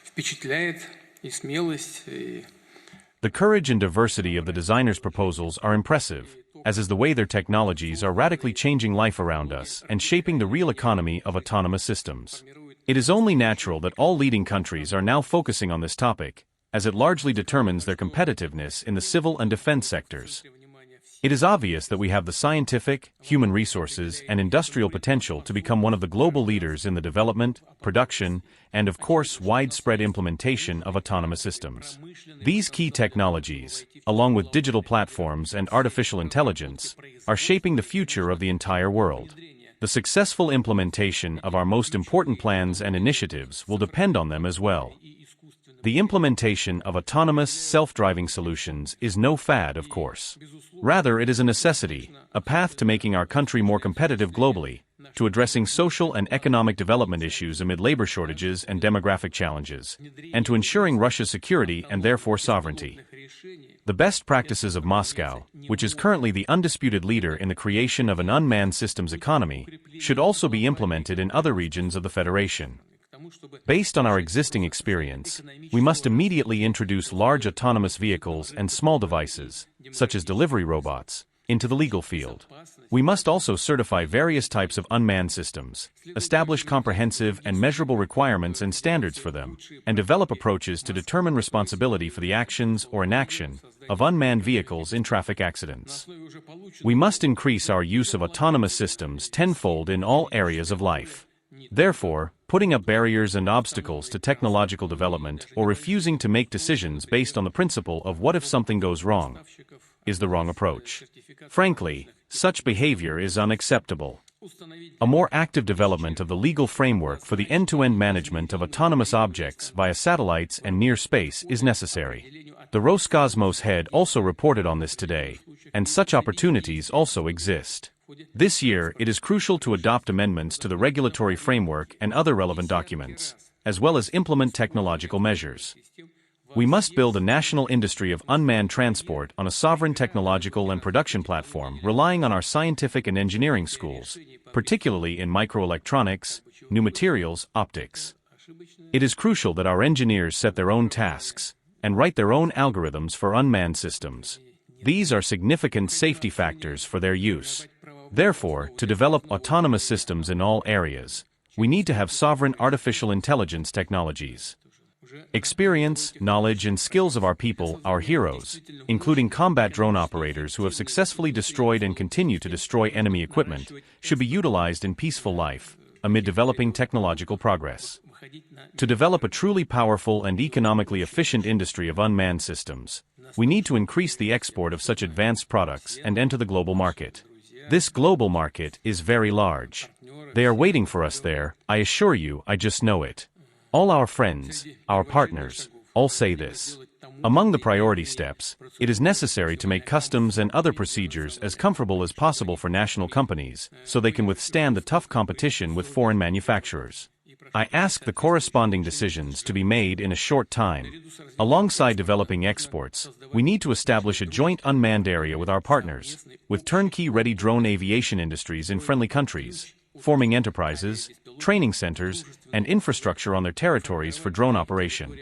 Впечатляет и смелость, и The courage and diversity of the designers' proposals are impressive, as is the way their technologies are radically changing life around us and shaping the real economy of autonomous systems. It is only natural that all leading countries are now focusing on this topic, as it largely determines their competitiveness in the civil and defense sectors. It is obvious that we have the scientific, human resources, and industrial potential to become one of the global leaders in the development, production, and of course widespread implementation of autonomous systems. These key technologies, along with digital platforms and artificial intelligence, are shaping the future of the entire world. The successful implementation of our most important plans and initiatives will depend on them as well. The implementation of autonomous, self-driving solutions is no fad, of course. Rather, it is a necessity, a path to making our country more competitive globally, to addressing social and economic development issues amid labor shortages and demographic challenges, and to ensuring Russia's security and therefore sovereignty. The best practices of Moscow, which is currently the undisputed leader in the creation of an unmanned systems economy, should also be implemented in other regions of the Federation. Based on our existing experience, we must immediately introduce large autonomous vehicles and small devices, such as delivery robots, into the legal field. We must also certify various types of unmanned systems, establish comprehensive and measurable requirements and standards for them, and develop approaches to determine responsibility for the actions or inaction of unmanned vehicles in traffic accidents. We must increase our use of autonomous systems tenfold in all areas of life. Therefore, putting up barriers and obstacles to technological development or refusing to make decisions based on the principle of what if something goes wrong is the wrong approach. Frankly, such behavior is unacceptable. A more active development of the legal framework for the end-to-end management of autonomous objects via satellites and near space is necessary. The Roscosmos head also reported on this today, and such opportunities also exist. This year, it is crucial to adopt amendments to the regulatory framework and other relevant documents, as well as implement technological measures. We must build a national industry of unmanned transport on a sovereign technological and production platform relying on our scientific and engineering schools, particularly in microelectronics, new materials, optics. It is crucial that our engineers set their own tasks and write their own algorithms for unmanned systems. These are significant safety factors for their use. Therefore, to develop autonomous systems in all areas, we need to have sovereign artificial intelligence technologies. Experience, knowledge, and skills of our people, our heroes, including combat drone operators who have successfully destroyed and continue to destroy enemy equipment, should be utilized in peaceful life, amid developing technological progress. To develop a truly powerful and economically efficient industry of unmanned systems, we need to increase the export of such advanced products and enter the global market. This global market is very large. They are waiting for us there, I assure you, I just know it. All our friends, our partners, all say this. Among the priority steps, it is necessary to make customs and other procedures as comfortable as possible for national companies, so they can withstand the tough competition with foreign manufacturers. I ask the corresponding decisions to be made in a short time. Alongside developing exports, we need to establish a joint unmanned area with our partners, with turnkey-ready drone aviation industries in friendly countries, forming enterprises, training centers, and infrastructure on their territories for drone operation.